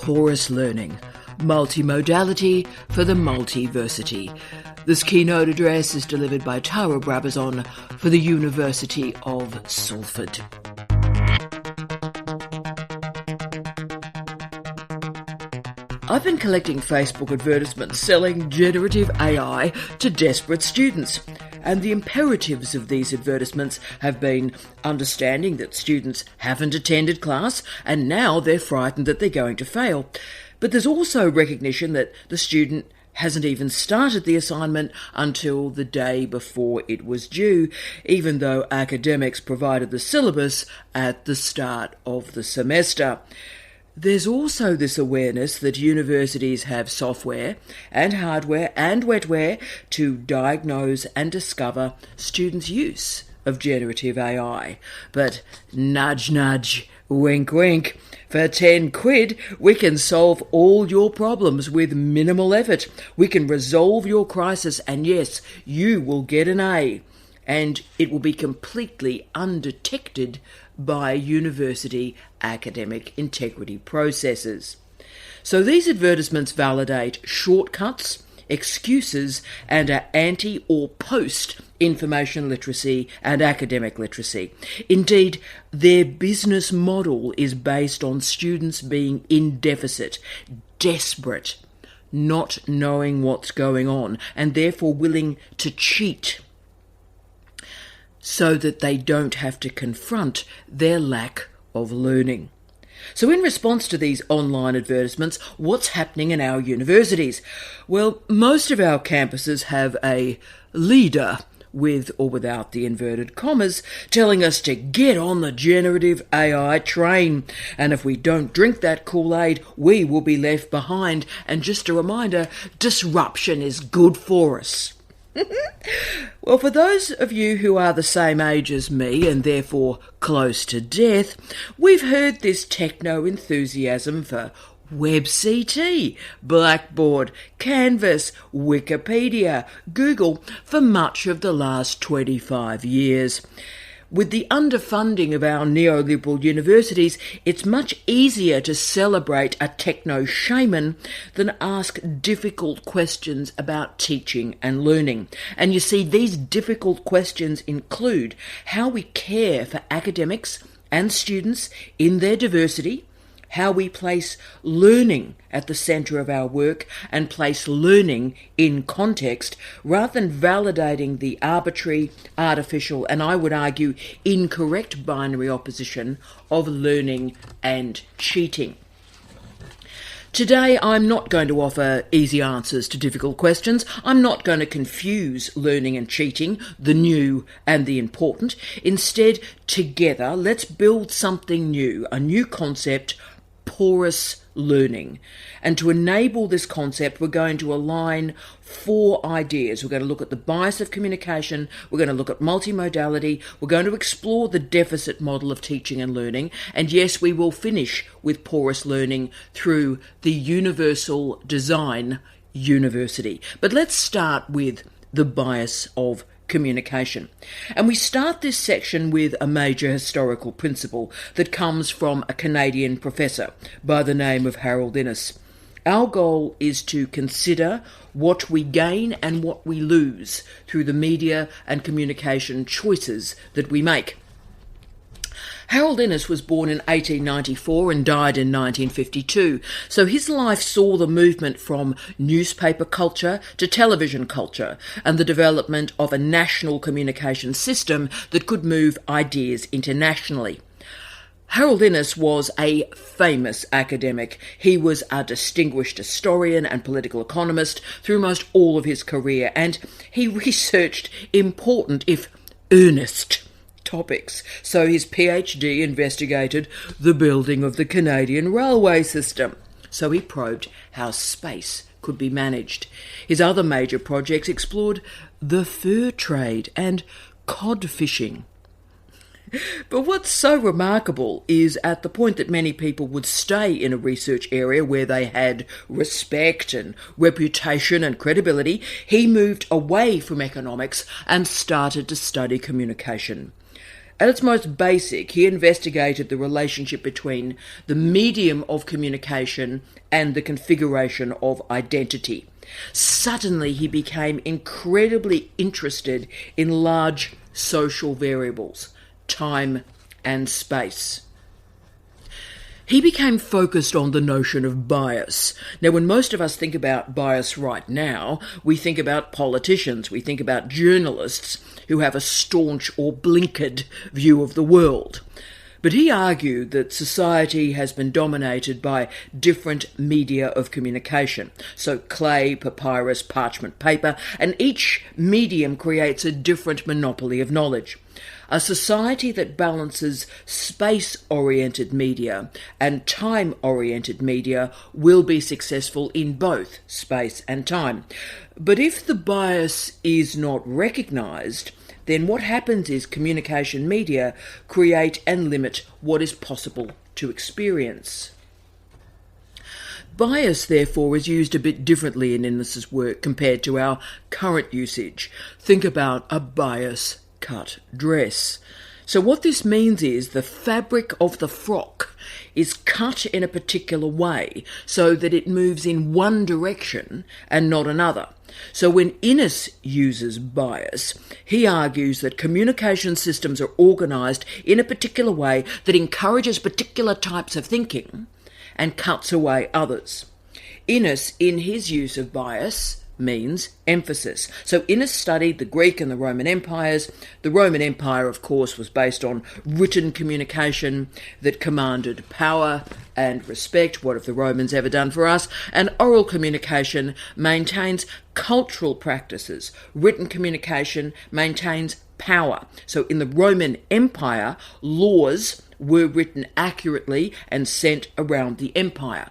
Porous Learning, multimodality for the multiversity. This keynote address is delivered by Brabazon for the University of Salford. I've been collecting Facebook advertisements selling generative AI to desperate students. And the imperatives of these advertisements have been understanding that students haven't attended class and now they're frightened that they're going to fail. But there's also recognition that the student hasn't even started the assignment until the day before it was due, even though academics provided the syllabus at the start of the semester. There's also this awareness that universities have software and hardware and wetware to diagnose and discover students' use of generative AI. But nudge, nudge, wink, wink, for 10 quid, we can solve all your problems with minimal effort. We can resolve your crisis, and yes, you will get an A. And it will be completely undetected by university academic integrity processes. So these advertisements validate shortcuts, excuses, and are anti or post information literacy and academic literacy. Indeed, their business model is based on students being in deficit, desperate, not knowing what's going on, and therefore willing to cheat so that they don't have to confront their lack of learning. So in response to these online advertisements, what's happening in our universities? Well, most of our campuses have a leader, with or without the inverted commas, telling us to get on the generative AI train. And if we don't drink that Kool-Aid, we will be left behind. And just a reminder, disruption is good for us. Well, for those of you who are the same age as me and therefore close to death, we've heard this techno enthusiasm for WebCT, Blackboard, Canvas, Wikipedia, Google for much of the last 25 years. With the underfunding of our neoliberal universities, it's much easier to celebrate a techno-shaman than ask difficult questions about teaching and learning. And you see, these difficult questions include how we care for academics and students in their diversity, how we place learning at the centre of our work and place learning in context rather than validating the arbitrary, artificial, and I would argue incorrect binary opposition of learning and cheating. Today, I'm not going to offer easy answers to difficult questions. I'm not going to confuse learning and cheating, the new and the important. Instead, together, let's build something new, a new concept, porous learning. And to enable this concept, we're going to align 4 ideas. We're going to look at the bias of communication, we're going to look at multimodality, we're going to explore the deficit model of teaching and learning, and yes, we will finish with porous learning through the universal design university. But let's start with the bias of communication. And we start this section with a major historical principle that comes from a Canadian professor by the name of Harold Innis. Our goal is to consider what we gain and what we lose through the media and communication choices that we make. Harold Innis was born in 1894 and died in 1952, so his life saw the movement from newspaper culture to television culture and the development of a national communication system that could move ideas internationally. Harold Innis was a famous academic. He was a distinguished historian and political economist through most all of his career, and he researched important, if earnest, topics. So his PhD investigated the building of the Canadian railway system. So he probed how space could be managed. His other major projects explored the fur trade and cod fishing. But what's so remarkable is at the point that many people would stay in a research area where they had respect and reputation and credibility, he moved away from economics and started to study communication. At its most basic, he investigated the relationship between the medium of communication and the configuration of identity. Suddenly, he became incredibly interested in large social variables, time and space. He became focused on the notion of bias. Now, when most of us think about bias right now, we think about politicians, we think about journalists who have a staunch or blinkered view of the world. But he argued that society has been dominated by different media of communication. So clay, papyrus, parchment, paper, and each medium creates a different monopoly of knowledge. A society that balances space-oriented media and time-oriented media will be successful in both space and time. But if the bias is not recognised, then what happens is communication media create and limit what is possible to experience. Bias, therefore, is used a bit differently in Innes's work compared to our current usage. Think about a bias-cut dress. So what this means is the fabric of the frock is cut in a particular way so that it moves in one direction and not another. So when Innes uses bias, he argues that communication systems are organised in a particular way that encourages particular types of thinking and cuts away others. Innes, in his use of bias, means emphasis. So Innes studied the Greek and the Roman empires. The Roman Empire, of course, was based on written communication that commanded power and respect. What have the Romans ever done for us? And oral communication maintains cultural practices. Written communication maintains power. So in the Roman Empire, laws were written accurately and sent around the empire.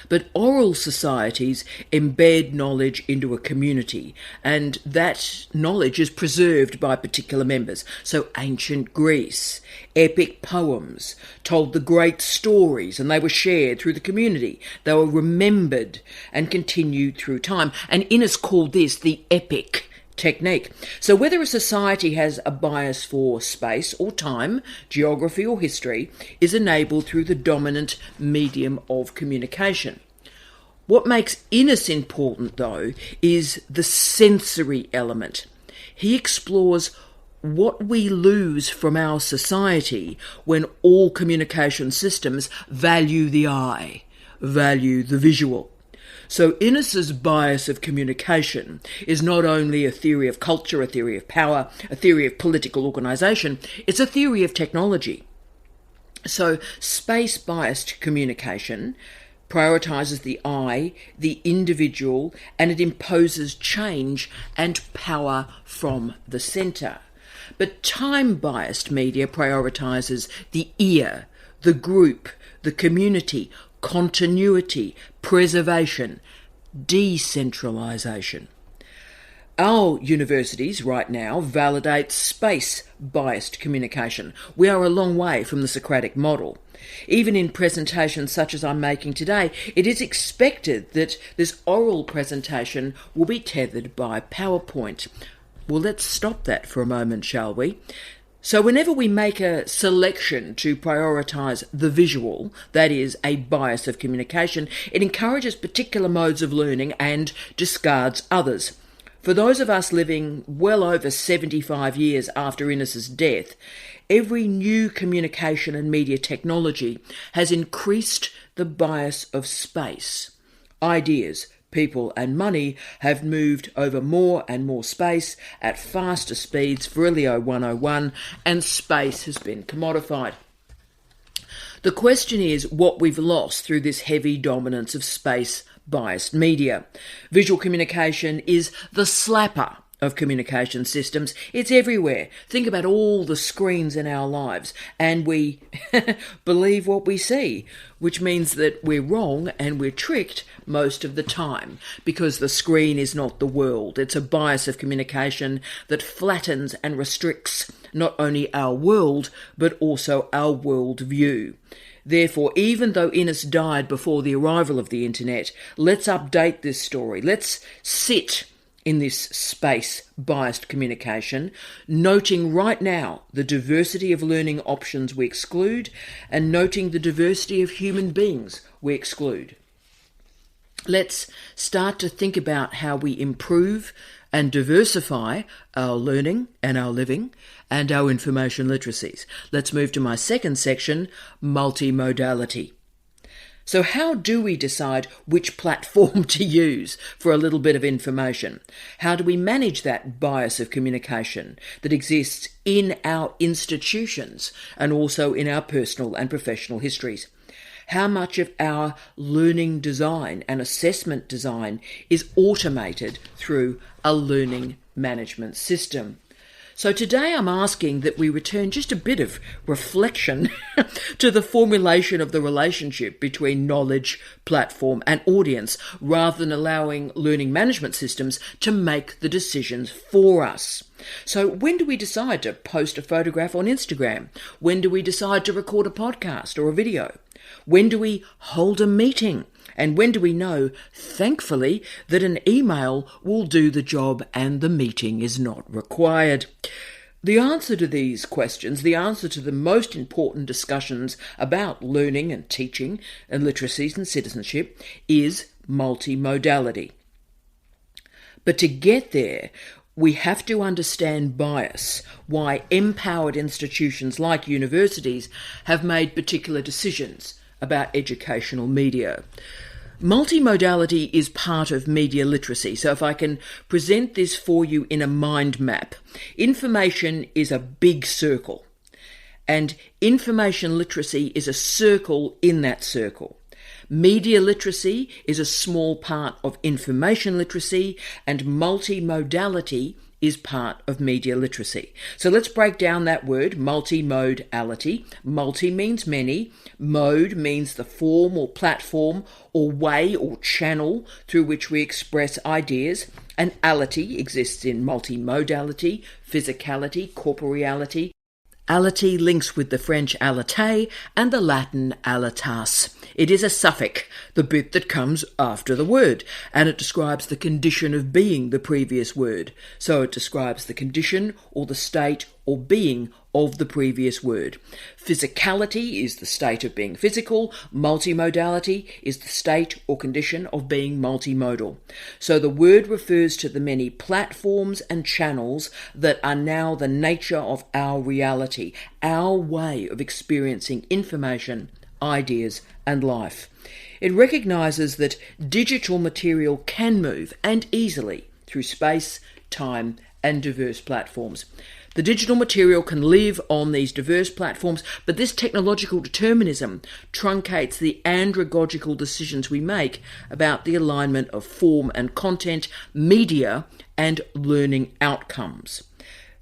But oral societies embed knowledge into a community, and that knowledge is preserved by particular members. So ancient Greece, epic poems told the great stories, and they were shared through the community. They were remembered and continued through time. And Innes called this the epic technique. So whether a society has a bias for space or time, geography or history, is enabled through the dominant medium of communication. What makes Innes important, though, is the sensory element. He explores what we lose from our society when all communication systems value the eye, value the visual. So Innes's bias of communication is not only a theory of culture, a theory of power, a theory of political organisation, it's a theory of technology. So space-biased communication prioritises the I, the individual, and it imposes change and power from the centre. But time-biased media prioritises the ear, the group, the community, continuity, preservation, decentralisation. Our universities right now validate space-biased communication. We are a long way from the Socratic model. Even in presentations such as I'm making today, it is expected that this oral presentation will be tethered by PowerPoint. Well, let's stop that for a moment, shall we? So whenever we make a selection to prioritise the visual, that is, a bias of communication, it encourages particular modes of learning and discards others. For those of us living well over 75 years after Innes's death, every new communication and media technology has increased the bias of space. Ideas, people and money have moved over more and more space at faster speeds, Virilio 101, and space has been commodified. The question is what we've lost through this heavy dominance of space-biased media. Visual communication is the slapper of communication systems. It's everywhere. Think about all the screens in our lives, and we believe what we see, which means that we're wrong and we're tricked most of the time, because the screen is not the world. It's a bias of communication that flattens and restricts not only our world, but also our world view. Therefore, even though Innes died before the arrival of the internet, let's update this story. Let's sit in this space-biased communication, noting right now the diversity of learning options we exclude and noting the diversity of human beings we exclude. Let's start to think about how we improve and diversify our learning and our living and our information literacies. Let's move to my second section, multimodality. So how do we decide which platform to use for a little bit of information? How do we manage that bias of communication that exists in our institutions and also in our personal and professional histories? How much of our learning design and assessment design is automated through a learning management system? So today I'm asking that we return just a bit of reflection to the formulation of the relationship between knowledge, platform and audience, rather than allowing learning management systems to make the decisions for us. So when do we decide to post a photograph on Instagram? When do we decide to record a podcast or a video? When do we hold a meeting? And when do we know, thankfully, that an email will do the job and the meeting is not required? The answer to these questions, the answer to the most important discussions about learning and teaching and literacies and citizenship, is multimodality. But to get there, we have to understand bias, why empowered institutions like universities have made particular decisions about educational media. Multimodality is part of media literacy. So if I can present this for you in a mind map, information is a big circle, and information literacy is a circle in that circle. Media literacy is a small part of information literacy, and multimodality is part of media literacy. So let's break down that word, multimodality. Multi means many. Mode means the form or platform or way or channel through which we express ideas. And ality exists in multimodality, physicality, corporeality. Ality links with the French alite and the Latin alitas. It is a suffix, the bit that comes after the word, and it describes the condition of being the previous word. So it describes the condition or the state or being of the previous word. Physicality is the state of being physical. Multimodality is the state or condition of being multimodal. So the word refers to the many platforms and channels that are now the nature of our reality, our way of experiencing information, ideas and life. It recognises that digital material can move, and easily, through space, time and diverse platforms. The digital material can live on these diverse platforms, but this technological determinism truncates the andragogical decisions we make about the alignment of form and content, media, and learning outcomes.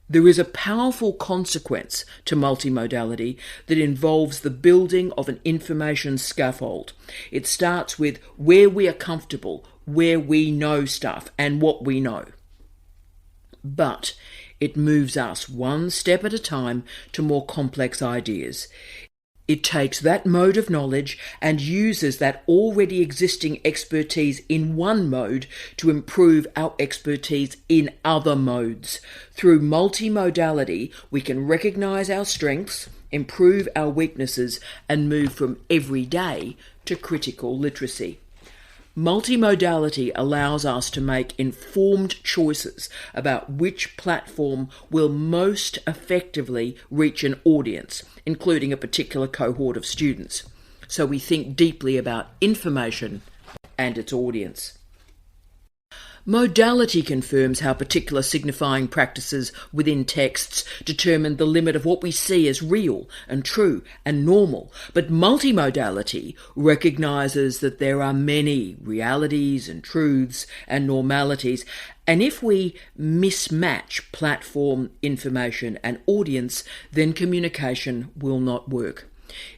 There is a powerful consequence to multimodality that involves the building of an information scaffold. It starts with where we are comfortable, where we know stuff, and what we know. But it moves us one step at a time to more complex ideas. It takes that mode of knowledge and uses that already existing expertise in one mode to improve our expertise in other modes. Through multimodality, we can recognise our strengths, improve our weaknesses, and move from everyday to critical literacy. Multimodality allows us to make informed choices about which platform will most effectively reach an audience, including a particular cohort of students. So we think deeply about information and its audience. Modality confirms how particular signifying practices within texts determine the limit of what we see as real and true and normal. But multimodality recognises that there are many realities and truths and normalities, and if we mismatch platform, information and audience, then communication will not work.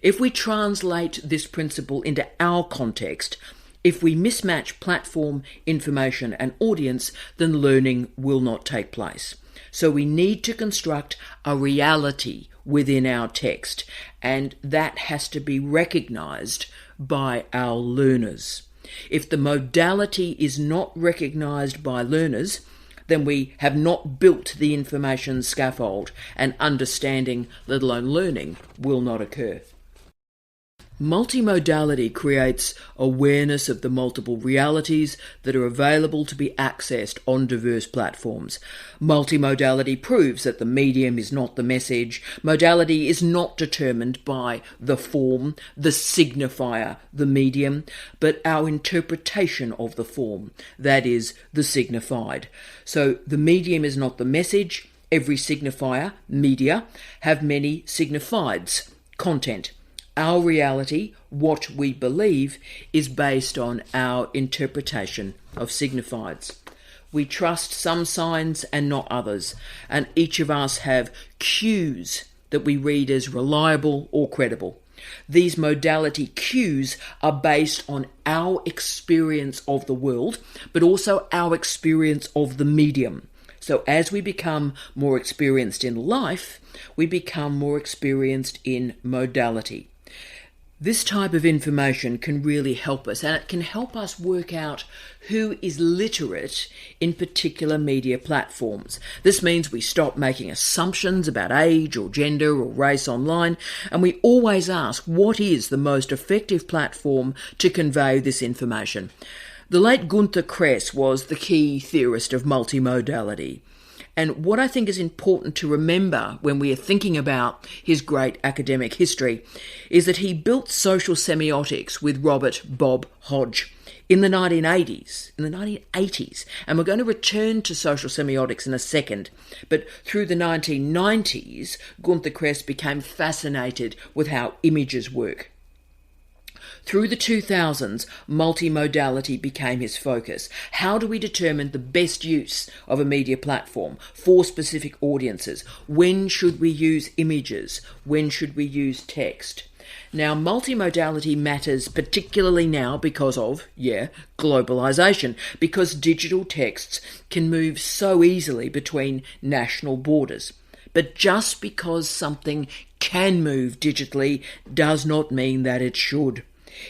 If we translate this principle into our context, if we mismatch platform, information and audience, then learning will not take place. So we need to construct a reality within our text, and that has to be recognised by our learners. If the modality is not recognised by learners, then we have not built the information scaffold, and understanding, let alone learning, will not occur. Multimodality creates awareness of the multiple realities that are available to be accessed on diverse platforms. Multimodality proves that the medium is not the message. Modality is not determined by the form, the signifier, the medium, but our interpretation of the form, that is, the signified. So the medium is not the message. Every signifier, media, have many signifieds, content. Our reality, what we believe, is based on our interpretation of signifieds. We trust some signs and not others, and each of us have cues that we read as reliable or credible. These modality cues are based on our experience of the world, but also our experience of the medium. So as we become more experienced in life, we become more experienced in modality. This type of information can really help us, and it can help us work out who is literate in particular media platforms. This means we stop making assumptions about age or gender or race online, and we always ask, what is the most effective platform to convey this information? The late Günter Kress was the key theorist of multimodality. And what I think is important to remember when we are thinking about his great academic history is that he built social semiotics with Robert Bob Hodge in the 1980s. And we're going to return to social semiotics in a second. But through the 1990s, Günter Kress became fascinated with how images work. Through the 2000s, multimodality became his focus. How do we determine the best use of a media platform for specific audiences? When should we use images? When should we use text? Now, multimodality matters particularly now because of, globalisation, because digital texts can move so easily between national borders. But just because something can move digitally does not mean that it should.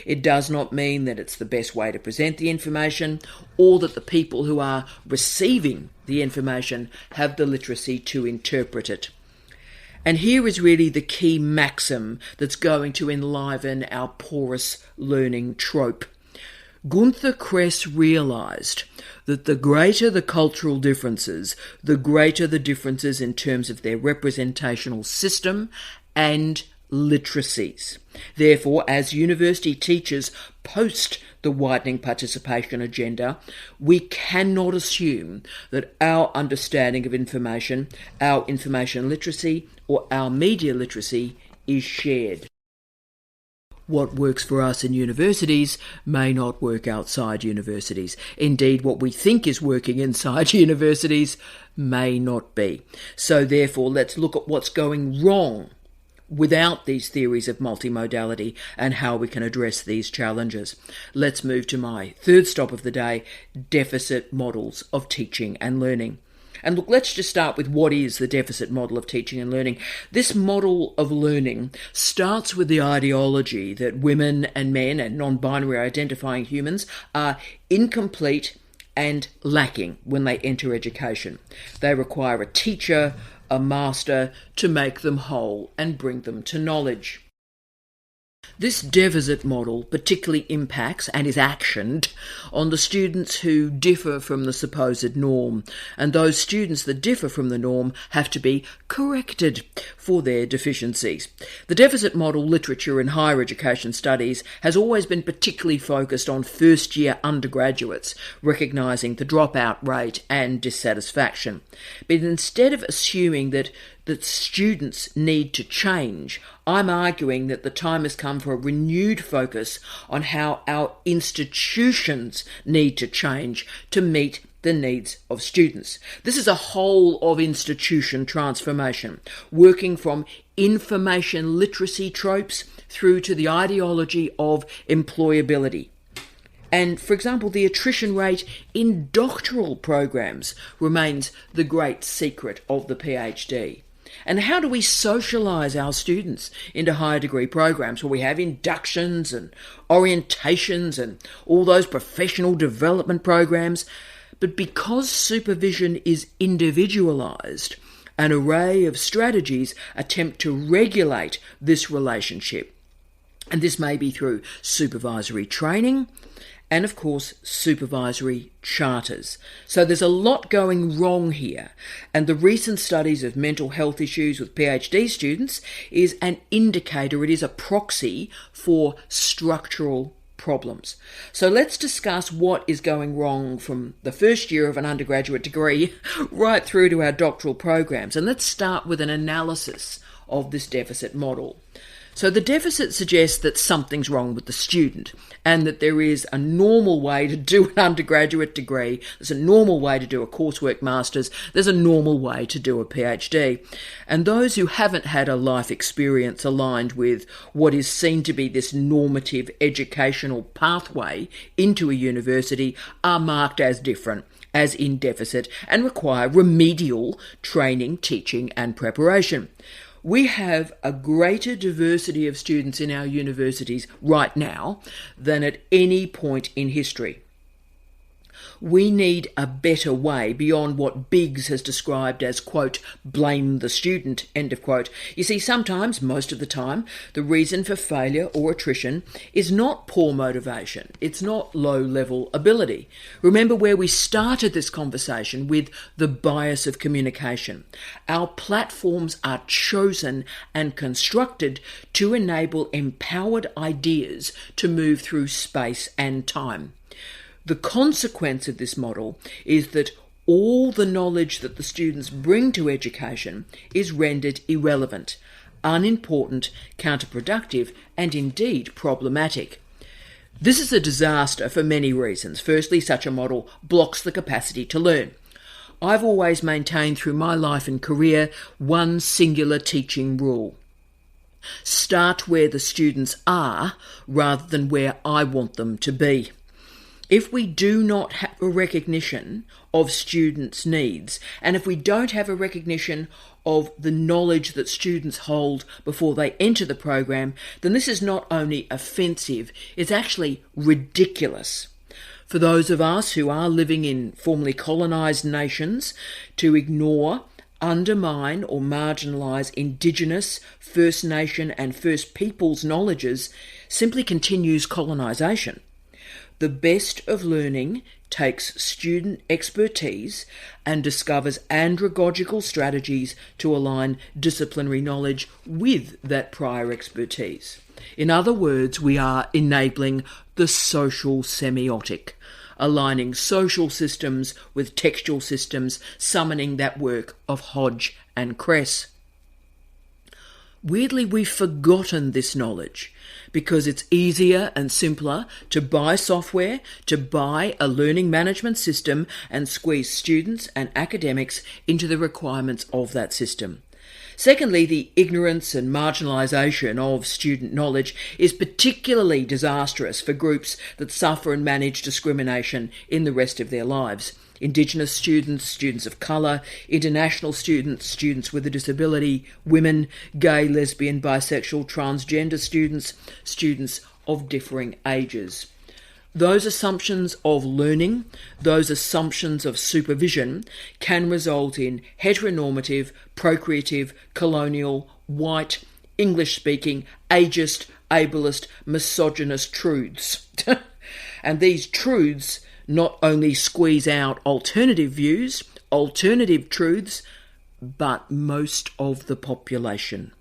It does not mean that it's the best way to present the information, or that the people who are receiving the information have the literacy to interpret it. And here is really the key maxim that's going to enliven our porous learning trope. Günter Kress realised that the greater the cultural differences, the greater the differences in terms of their representational system and literacies. Therefore, as university teachers post the widening participation agenda, we cannot assume that our understanding of information, our information literacy, or our media literacy is shared. What works for us in universities may not work outside universities. Indeed, what we think is working inside universities may not be. So therefore, let's look at what's going wrong without these theories of multimodality and how we can address these challenges. Let's move to my third stop of the day, deficit models of teaching and learning. And look, let's just start with what is the deficit model of teaching and learning. This model of learning starts with the ideology that women and men and non-binary identifying humans are incomplete and lacking when they enter education. They require a teacher, a master, to make them whole and bring them to knowledge. This deficit model particularly impacts and is actioned on the students who differ from the supposed norm, and those students that differ from the norm have to be corrected for their deficiencies. The deficit model literature in higher education studies has always been particularly focused on first-year undergraduates, recognising the dropout rate and dissatisfaction. But instead of assuming that students need to change, I'm arguing that the time has come for a renewed focus on how our institutions need to change to meet the needs of students. This is a whole of institution transformation, working from information literacy tropes through to the ideology of employability. And, for example, the attrition rate in doctoral programs remains the great secret of the PhD. And how do we socialise our students into higher degree programs where we have inductions and orientations and all those professional development programs? But because supervision is individualised, an array of strategies attempt to regulate this relationship. And this may be through supervisory training and, of course, supervisory charters. So there's a lot going wrong here. And the recent studies of mental health issues with PhD students is an indicator, it is a proxy for structural problems. So let's discuss what is going wrong from the first year of an undergraduate degree right through to our doctoral programs. And let's start with an analysis of this deficit model. So the deficit suggests that something's wrong with the student and that there is a normal way to do an undergraduate degree, there's a normal way to do a coursework master's, there's a normal way to do a PhD. And those who haven't had a life experience aligned with what is seen to be this normative educational pathway into a university are marked as different, as in deficit, and require remedial training, teaching and preparation. We have a greater diversity of students in our universities right now than at any point in history. We need a better way beyond what Biggs has described as, quote, blame the student, end of quote. You see, sometimes, most of the time, the reason for failure or attrition is not poor motivation. It's not low-level ability. Remember where we started this conversation with the bias of communication. Our platforms are chosen and constructed to enable empowered ideas to move through space and time. The consequence of this model is that all the knowledge that the students bring to education is rendered irrelevant, unimportant, counterproductive, and indeed problematic. This is a disaster for many reasons. Firstly, such a model blocks the capacity to learn. I've always maintained through my life and career one singular teaching rule. Start where the students are rather than where I want them to be. If we do not have a recognition of students' needs, and if we don't have a recognition of the knowledge that students hold before they enter the program, then this is not only offensive, it's actually ridiculous. For those of us who are living in formerly colonised nations, to ignore, undermine or marginalise Indigenous, First Nation and First Peoples knowledges simply continues colonisation. The best of learning takes student expertise and discovers andragogical strategies to align disciplinary knowledge with that prior expertise. In other words, we are enabling the social semiotic, aligning social systems with textual systems, summoning that work of Hodge and Kress. Weirdly, we've forgotten this knowledge because it's easier and simpler to buy software, to buy a learning management system and squeeze students and academics into the requirements of that system. Secondly, the ignorance and marginalisation of student knowledge is particularly disastrous for groups that suffer and manage discrimination in the rest of their lives. Indigenous students, students of colour, international students, students with a disability, women, gay, lesbian, bisexual, transgender students, students of differing ages. Those assumptions of learning, those assumptions of supervision can result in heteronormative, procreative, colonial, white, English-speaking, ageist, ableist, misogynist truths. And these truths not only squeeze out alternative views, alternative truths, but most of the population.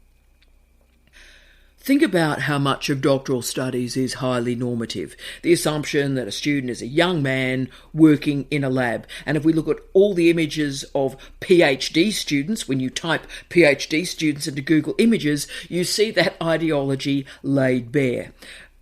Think about how much of doctoral studies is highly normative. The assumption that a student is a young man working in a lab. And if we look at all the images of PhD students, when you type PhD students into Google Images, you see that ideology laid bare.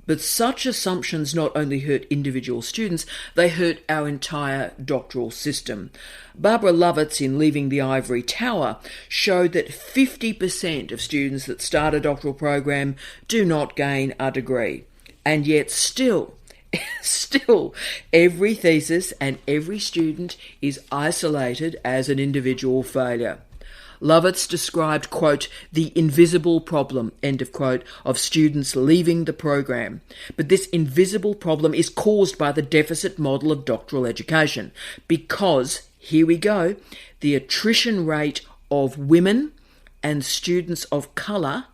But such assumptions not only hurt individual students, they hurt our entire doctoral system. Barbara Lovitz, in Leaving the Ivory Tower, showed that 50% of students that start a doctoral program do not gain a degree. And yet still, every thesis and every student is isolated as an individual failure. Lovitz described, quote, the invisible problem, end of quote, of students leaving the program. But this invisible problem is caused by the deficit model of doctoral education because, here we go, the attrition rate of women and students of colour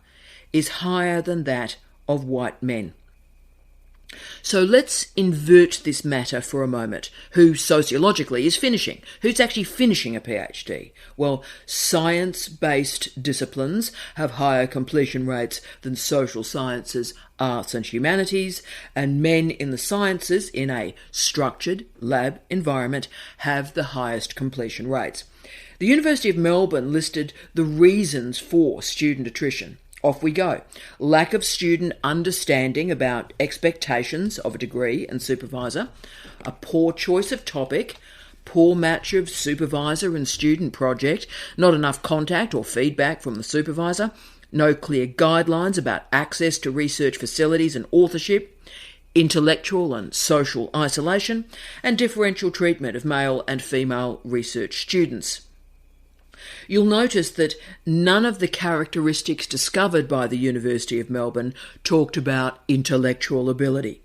is higher than that of white men. So let's invert this matter for a moment. Who sociologically is finishing? Who's actually finishing a PhD? Well, science-based disciplines have higher completion rates than social sciences, arts and humanities, and men in the sciences in a structured lab environment have the highest completion rates. The University of Melbourne listed the reasons for student attrition. Off we go. Lack of student understanding about expectations of a degree and supervisor, a poor choice of topic, poor match of supervisor and student project, not enough contact or feedback from the supervisor, no clear guidelines about access to research facilities and authorship, intellectual and social isolation, and differential treatment of male and female research students. You'll notice that none of the characteristics discovered by the University of Melbourne talked about intellectual ability.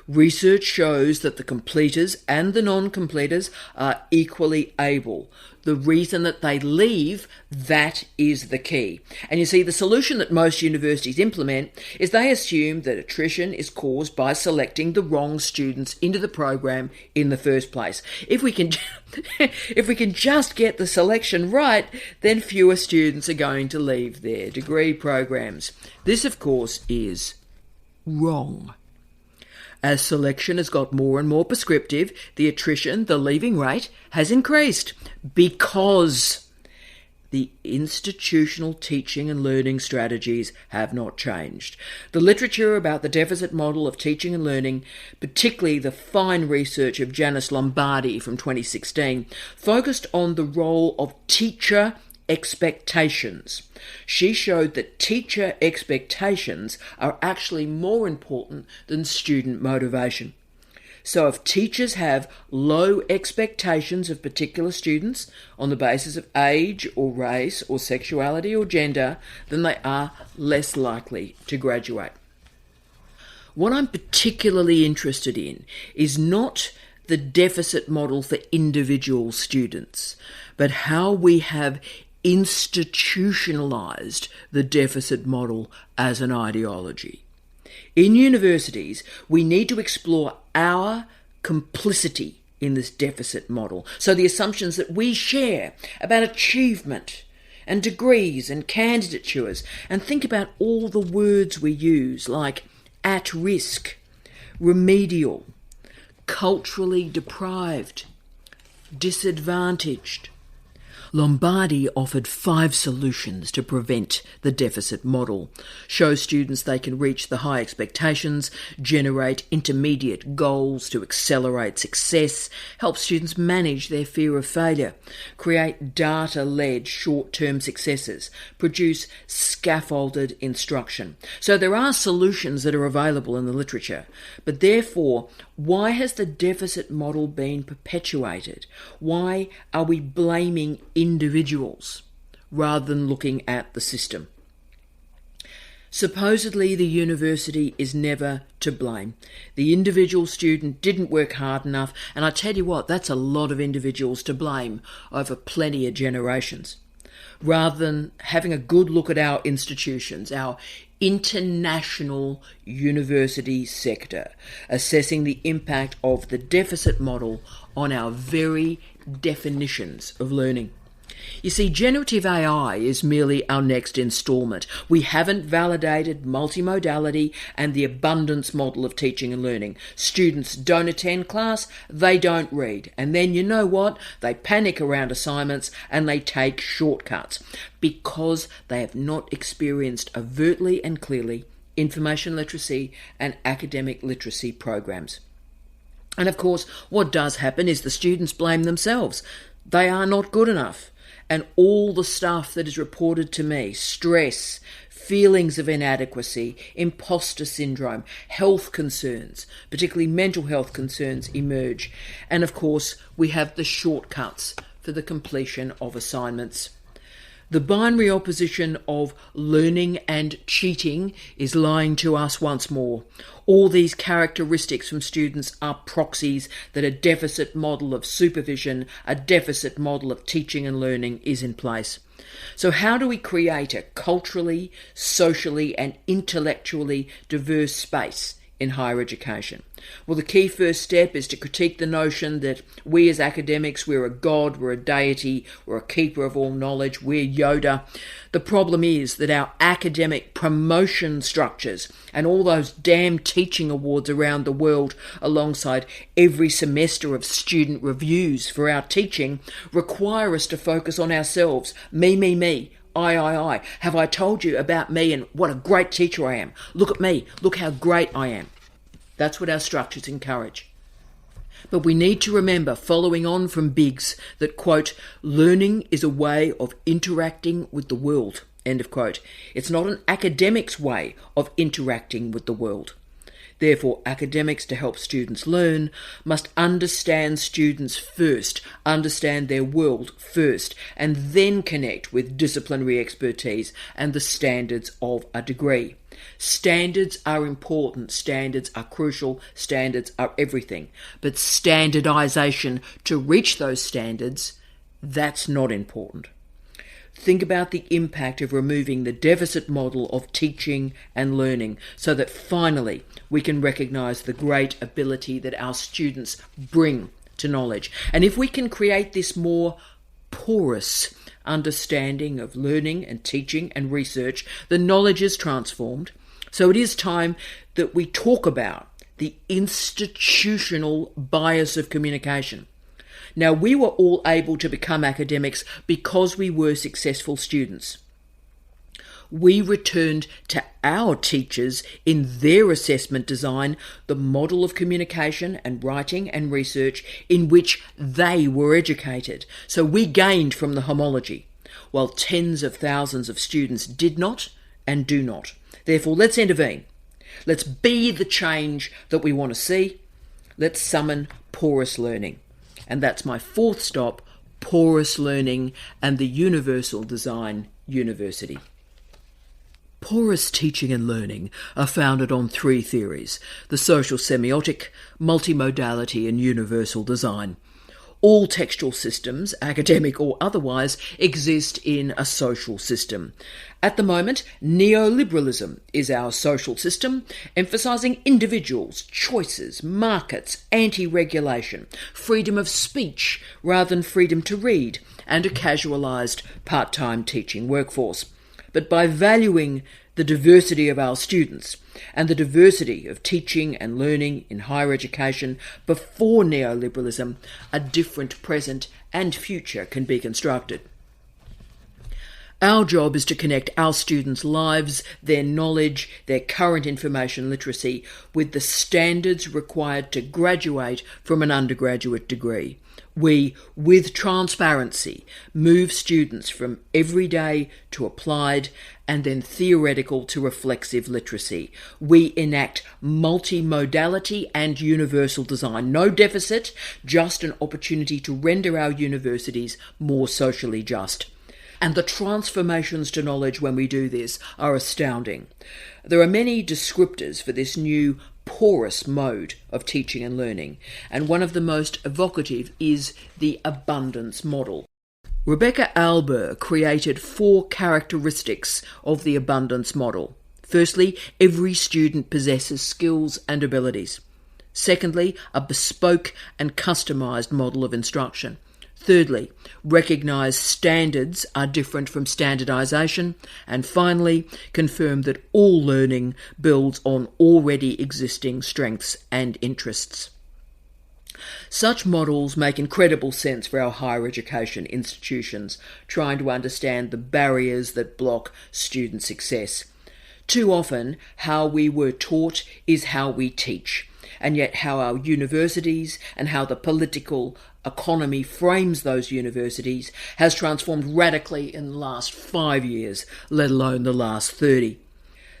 Research shows that the completers and the non-completers are equally able. The reason that they leave, that is the key. And you see, the solution that most universities implement is they assume that attrition is caused by selecting the wrong students into the program in the first place. If we can just get the selection right, then fewer students are going to leave their degree programs. This, of course, is wrong. As selection has got more and more prescriptive, the attrition, the leaving rate, has increased because the institutional teaching and learning strategies have not changed. The literature about the deficit model of teaching and learning, particularly the fine research of Janice Lombardi from 2016, focused on the role of teacher expectations. She showed that teacher expectations are actually more important than student motivation. So if teachers have low expectations of particular students on the basis of age or race or sexuality or gender, then they are less likely to graduate. What I'm particularly interested in is not the deficit model for individual students, but how we have institutionalised the deficit model as an ideology. In universities, we need to explore our complicity in this deficit model. So the assumptions that we share about achievement and degrees and candidatures, and think about all the words we use like at risk, remedial, culturally deprived, disadvantaged. Lombardi offered 5 solutions to prevent the deficit model: show students they can reach the high expectations, generate intermediate goals to accelerate success, help students manage their fear of failure, create data-led short-term successes, produce scaffolded instruction. So there are solutions that are available in the literature, but therefore, why has the deficit model been perpetuated? Why are we blaming individuals rather than looking at the system? Supposedly the university is never to blame. The individual student didn't work hard enough, and I tell you what, that's a lot of individuals to blame over plenty of generations. Rather than having a good look at our institutions, our international university sector, assessing the impact of the deficit model on our very definitions of learning. You see, generative AI is merely our next instalment. We haven't validated multimodality and the abundance model of teaching and learning. Students don't attend class, they don't read. And then you know what? They panic around assignments and they take shortcuts because they have not experienced overtly and clearly information literacy and academic literacy programs. And of course, what does happen is the students blame themselves. They are not good enough. And all the stuff that is reported to me, stress, feelings of inadequacy, imposter syndrome, health concerns, particularly mental health concerns, emerge. And of course, we have the shortcuts for the completion of assignments. The binary opposition of learning and cheating is lying to us once more. All these characteristics from students are proxies that a deficit model of supervision, a deficit model of teaching and learning is in place. So how do we create a culturally, socially and intellectually diverse space in higher education? Well, the key first step is to critique the notion that we as academics, we're a god, we're a deity, we're a keeper of all knowledge, we're Yoda. The problem is that our academic promotion structures and all those damn teaching awards around the world, alongside every semester of student reviews for our teaching, require us to focus on ourselves. Me. I. Have I told you about me and what a great teacher I am? Look at me. Look how great I am. That's what our structures encourage. But we need to remember, following on from Biggs, that, quote, learning is a way of interacting with the world, end of quote. It's not an academic's way of interacting with the world. Therefore, academics, to help students learn, must understand students first, understand their world first, and then connect with disciplinary expertise and the standards of a degree. Standards are important, standards are crucial, standards are everything. But standardization to reach those standards, that's not important. Think about the impact of removing the deficit model of teaching and learning so that finally we can recognise the great ability that our students bring to knowledge. And if we can create this more porous understanding of learning and teaching and research, the knowledge is transformed. So it is time that we talk about the institutional bias of communication. Now, we were all able to become academics because we were successful students. We returned to our teachers in their assessment design the model of communication and writing and research in which they were educated. So we gained from the homology, while tens of thousands of students did not and do not. Therefore, let's intervene. Let's be the change that we want to see. Let's summon porous learning. And that's my fourth stop, porous learning and the universal design university. Porous teaching and learning are founded on three theories: the social semiotic, multimodality and universal design. All textual systems, academic or otherwise, exist in a social system. At the moment, neoliberalism is our social system, emphasising individuals, choices, markets, anti-regulation, freedom of speech rather than freedom to read, and a casualised part-time teaching workforce. But by valuing the diversity of our students and the diversity of teaching and learning in higher education before neoliberalism, a different present and future can be constructed. Our job is to connect our students' lives, their knowledge, their current information literacy with the standards required to graduate from an undergraduate degree. We, with transparency, move students from everyday to applied and then theoretical to reflexive literacy. We enact multimodality and universal design. No deficit, just an opportunity to render our universities more socially just. And the transformations to knowledge when we do this are astounding. There are many descriptors for this new porous mode of teaching and learning, and one of the most evocative is the abundance model. Rebecca Alber created 4 characteristics of the abundance model. Firstly, every student possesses skills and abilities. Secondly, a bespoke and customised model of instruction. Thirdly, recognise standards are different from standardisation. And finally, confirm that all learning builds on already existing strengths and interests. Such models make incredible sense for our higher education institutions trying to understand the barriers that block student success. Too often, how we were taught is how we teach, and yet how our universities and how the political economy frames those universities has transformed radically in the last 5 years, let alone the last 30.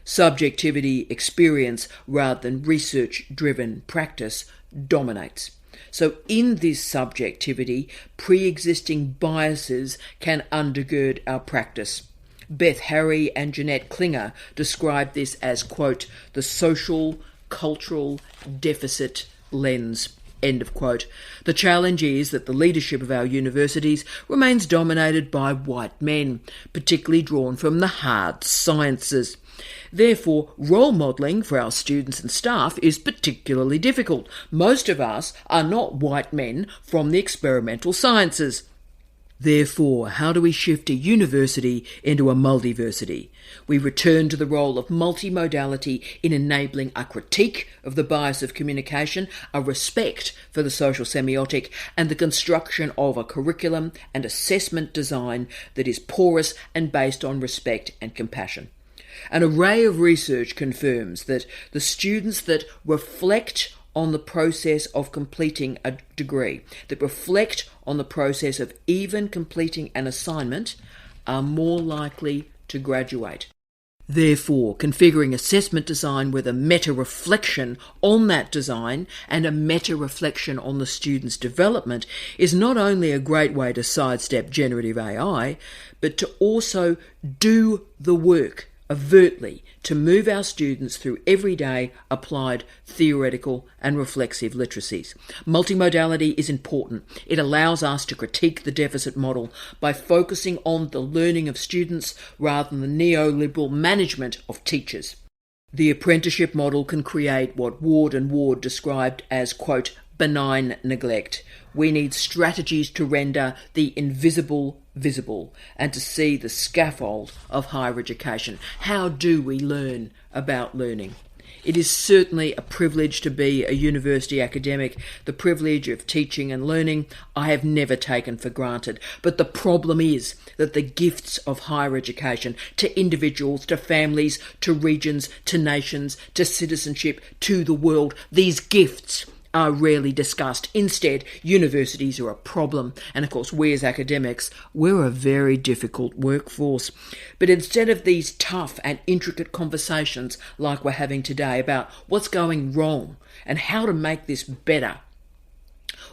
Subjectivity, experience, rather than research-driven practice dominates. So in this subjectivity, pre-existing biases can undergird our practice. Beth Harry and Jeanette Klinger describe this as, quote, the social, cultural deficit lens, end of quote. The challenge is that the leadership of our universities remains dominated by white men, particularly drawn from the hard sciences. Therefore, role modelling for our students and staff is particularly difficult. Most of us are not white men from the experimental sciences. Therefore, how do we shift a university into a multiversity? We return to the role of multimodality in enabling a critique of the bias of communication, a respect for the social semiotic, and the construction of a curriculum and assessment design that is porous and based on respect and compassion. An array of research confirms that the students that reflect on the process of completing a degree, that reflect on the process of even completing an assignment, are more likely to graduate. Therefore, configuring assessment design with a meta-reflection on that design and a meta-reflection on the student's development is not only a great way to sidestep generative AI, but to also do the work overtly to move our students through everyday applied theoretical and reflexive literacies. Multimodality is important. It allows us to critique the deficit model by focusing on the learning of students rather than the neoliberal management of teachers. The apprenticeship model can create what Ward and Ward described as, quote, benign neglect. We need strategies to render the invisible visible and to see the scaffold of higher education. How do we learn about learning? It is certainly a privilege to be a university academic. The privilege of teaching and learning I have never taken for granted. But the problem is that the gifts of higher education to individuals, to families, to regions, to nations, to citizenship, to the world, these gifts are rarely discussed. Instead, universities are a problem. And of course, we as academics, we're a very difficult workforce. But instead of these tough and intricate conversations like we're having today about what's going wrong and how to make this better,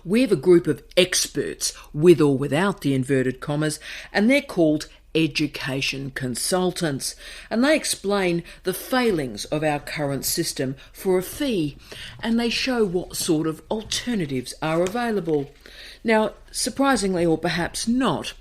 we have a group of experts, with or without the inverted commas, and they're called education consultants, and they explain the failings of our current system for a fee, and they show what sort of alternatives are available. Now, surprisingly, or perhaps not,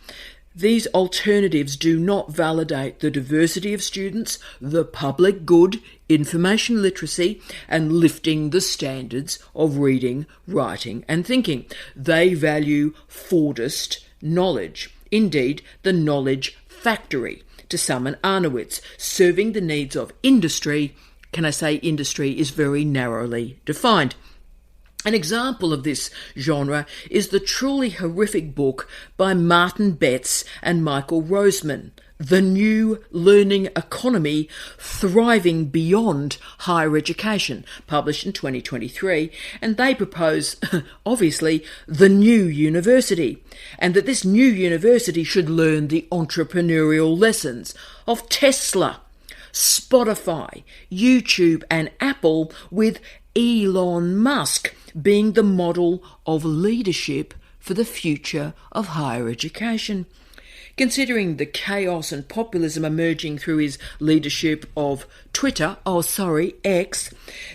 these alternatives do not validate the diversity of students, the public good, information literacy, and lifting the standards of reading, writing and thinking. They value Fordist knowledge, indeed the knowledge factory, to summon Arnowitz, serving the needs of industry. Can I say industry is very narrowly defined? An example of this genre is the truly horrific book by Martin Betts and Michael Roseman, The New Learning Economy Thriving Beyond Higher Education, published in 2023, and they propose, obviously, the new university, and that this new university should learn the entrepreneurial lessons of Tesla, Spotify, YouTube and Apple, with Elon Musk being the model of leadership for the future of higher education. Considering the chaos and populism emerging through his leadership of X,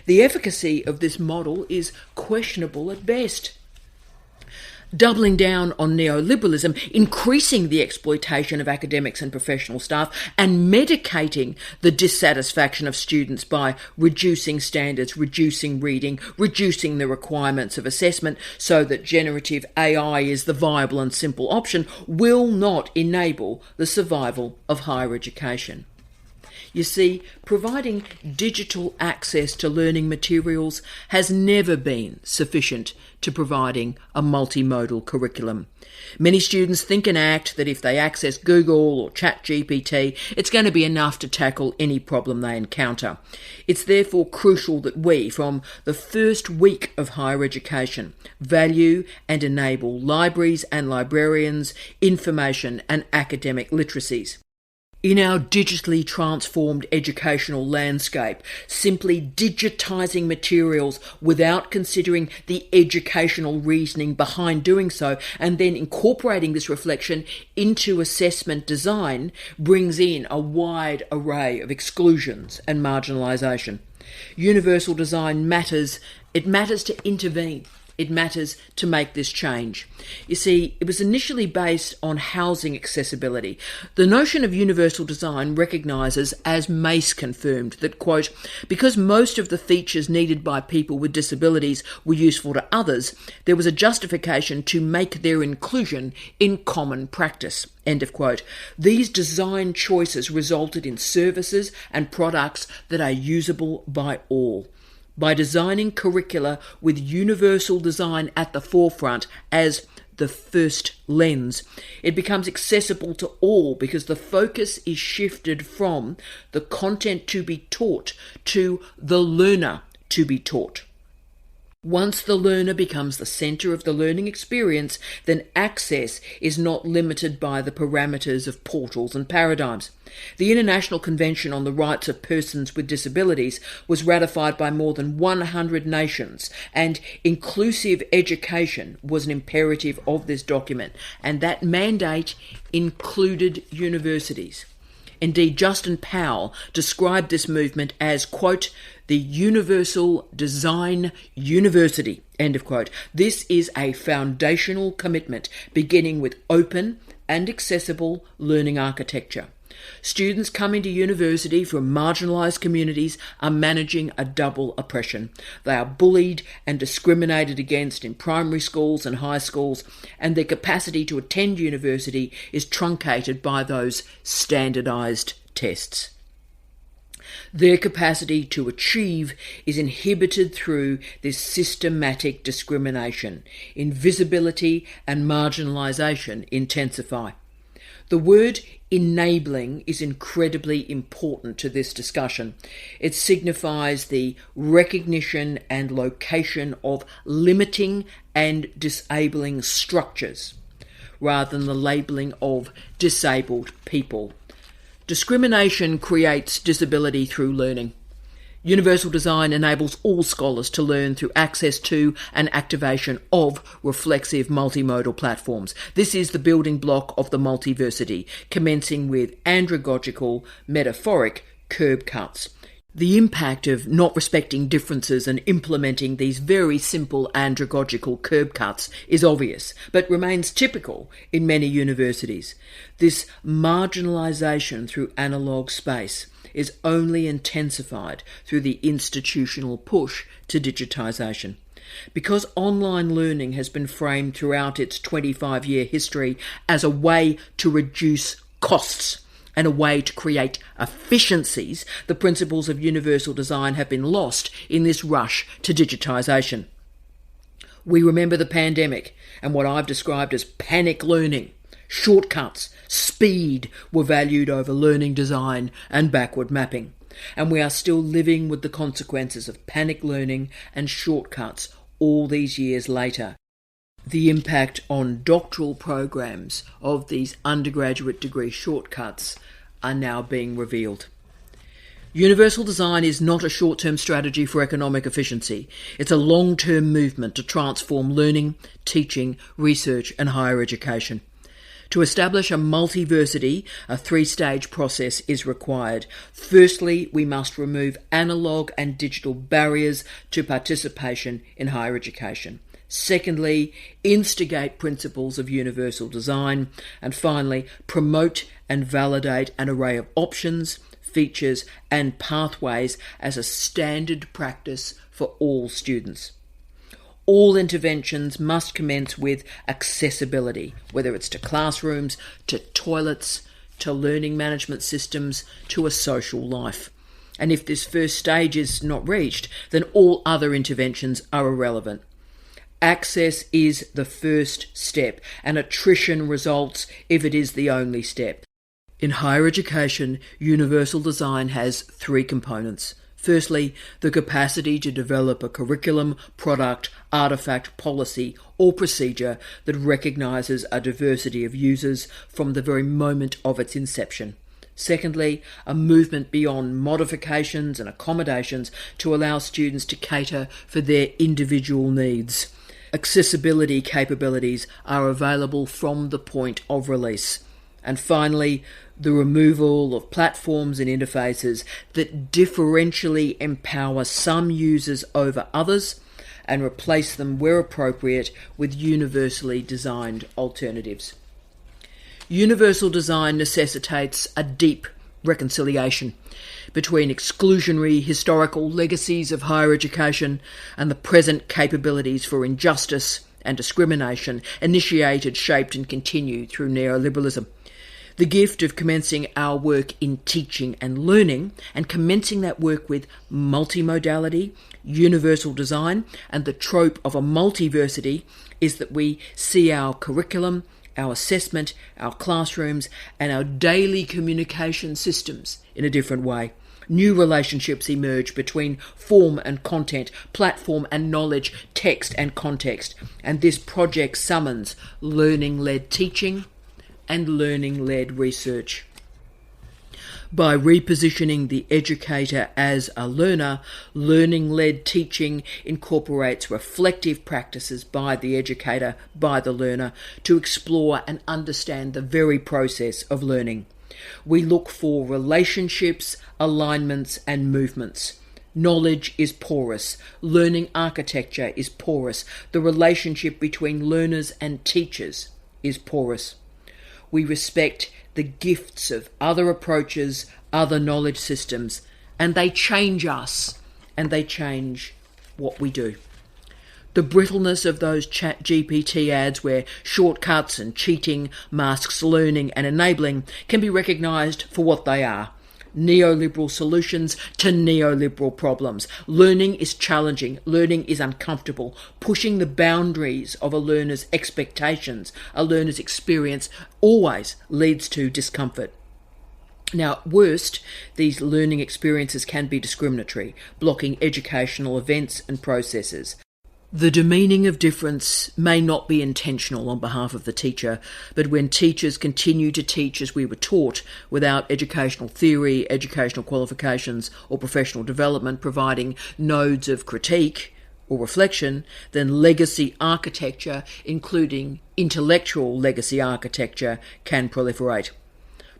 the efficacy of this model is questionable at best. Doubling down on neoliberalism, increasing the exploitation of academics and professional staff, and medicating the dissatisfaction of students by reducing standards, reducing reading, reducing the requirements of assessment so that generative AI is the viable and simple option, will not enable the survival of higher education. You see, providing digital access to learning materials has never been sufficient to providing a multimodal curriculum. Many students think and act that if they access Google or ChatGPT, it's going to be enough to tackle any problem they encounter. It's therefore crucial that we, from the first week of higher education, value and enable libraries and librarians, information and academic literacies. In our digitally transformed educational landscape, simply digitising materials without considering the educational reasoning behind doing so and then incorporating this reflection into assessment design brings in a wide array of exclusions and marginalisation. Universal design matters. It matters to intervene. It matters to make this change. You see, it was initially based on housing accessibility. The notion of universal design recognises, as Mace confirmed, that, quote, because most of the features needed by people with disabilities were useful to others, there was a justification to make their inclusion in common practice, end of quote. These design choices resulted in services and products that are usable by all. By designing curricula with universal design at the forefront as the first lens, it becomes accessible to all because the focus is shifted from the content to be taught to the learner to be taught. Once the learner becomes the centre of the learning experience, then access is not limited by the parameters of portals and paradigms. The International Convention on the Rights of Persons with Disabilities was ratified by more than 100 nations, and inclusive education was an imperative of this document, and that mandate included universities. Indeed, Justin Powell described this movement as, quote, the Universal Design University, end of quote. This is a foundational commitment beginning with open and accessible learning architecture. Students coming to university from marginalised communities are managing a double oppression. They are bullied and discriminated against in primary schools and high schools, and their capacity to attend university is truncated by those standardised tests. Their capacity to achieve is inhibited through this systematic discrimination. Invisibility and marginalisation intensify. The word enabling is incredibly important to this discussion. It signifies the recognition and location of limiting and disabling structures, rather than the labelling of disabled people. Discrimination creates disability through learning. Universal design enables all scholars to learn through access to and activation of reflexive multimodal platforms. This is the building block of the multiversity, commencing with andragogical, metaphoric curb cuts. The impact of not respecting differences and implementing these very simple andragogical curb cuts is obvious, but remains typical in many universities. This marginalisation through analogue space is only intensified through the institutional push to digitisation. Because online learning has been framed throughout its 25-year history as a way to reduce costs and a way to create efficiencies, the principles of universal design have been lost in this rush to digitisation. We remember the pandemic and what I've described as panic learning. Shortcuts, speed were valued over learning design and backward mapping. And we are still living with the consequences of panic learning and shortcuts all these years later. The impact on doctoral programs of these undergraduate degree shortcuts are now being revealed. Universal design is not a short-term strategy for economic efficiency. It's a long-term movement to transform learning, teaching, research and higher education. To establish a multiversity, a three-stage process is required. Firstly, we must remove analogue and digital barriers to participation in higher education. Secondly, instigate principles of universal design. And finally, promote and validate an array of options, features and pathways as a standard practice for all students. All interventions must commence with accessibility, whether it's to classrooms, to toilets, to learning management systems, to a social life. And if this first stage is not reached, then all other interventions are irrelevant. Access is the first step, and attrition results if it is the only step. In higher education, universal design has three components. Firstly, the capacity to develop a curriculum, product, artefact, policy or procedure that recognises a diversity of users from the very moment of its inception. Secondly, a movement beyond modifications and accommodations to allow students to cater for their individual needs. Accessibility capabilities are available from the point of release. And finally, the removal of platforms and interfaces that differentially empower some users over others and replace them where appropriate with universally designed alternatives. Universal design necessitates a deep reconciliation between exclusionary historical legacies of higher education and the present capabilities for injustice and discrimination initiated, shaped and continued through neoliberalism. The gift of commencing our work in teaching and learning, and commencing that work with multimodality, universal design, and the trope of a multiversity, is that we see our curriculum, our assessment, our classrooms, and our daily communication systems in a different way. New relationships emerge between form and content, platform and knowledge, text and context, and this project summons learning-led teaching and learning-led research. By repositioning the educator as a learner, learning-led teaching incorporates reflective practices by the educator, by the learner, to explore and understand the very process of learning. We look for relationships, alignments, and movements. Knowledge is porous. Learning architecture is porous. The relationship between learners and teachers is porous. We respect the gifts of other approaches, other knowledge systems, and they change us, and they change what we do. The brittleness of those ChatGPT ads where shortcuts and cheating masks learning and enabling can be recognised for what they are. Neoliberal solutions to neoliberal problems. Learning is challenging. Learning is uncomfortable. Pushing the boundaries of a learner's expectations, a learner's experience, always leads to discomfort. Now, at worst, these learning experiences can be discriminatory, blocking educational events and processes. The demeaning of difference may not be intentional on behalf of the teacher, but when teachers continue to teach as we were taught, without educational theory, educational qualifications, or professional development providing nodes of critique or reflection, then legacy architecture, including intellectual legacy architecture, can proliferate.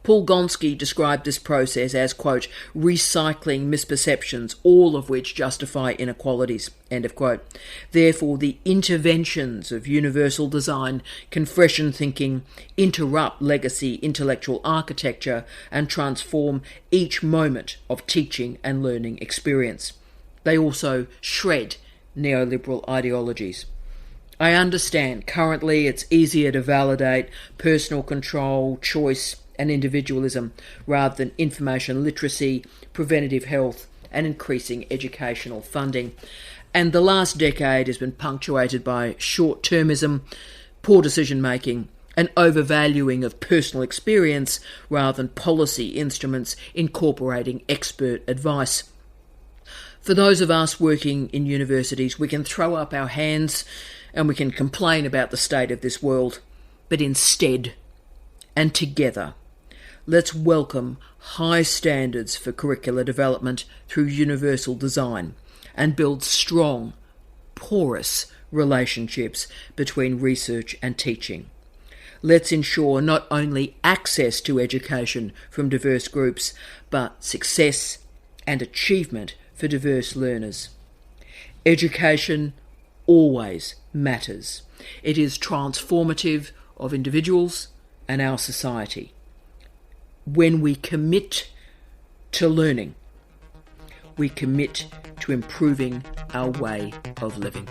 Paul Gonski described this process as, quote, recycling misperceptions, all of which justify inequalities, end of quote. Therefore, the interventions of universal design can freshen thinking, interrupt legacy intellectual architecture, and transform each moment of teaching and learning experience. They also shred neoliberal ideologies. I understand currently it's easier to validate personal control, choice, and individualism rather than information literacy, preventative health, and increasing educational funding. And the last decade has been punctuated by short-termism, poor decision-making, and overvaluing of personal experience rather than policy instruments incorporating expert advice. For those of us working in universities, we can throw up our hands and we can complain about the state of this world, but instead, and together, let's welcome high standards for curricular development through universal design and build strong, porous relationships between research and teaching. Let's ensure not only access to education from diverse groups, but success and achievement for diverse learners. Education always matters. It is transformative of individuals and our society. When we commit to learning, we commit to improving our way of living.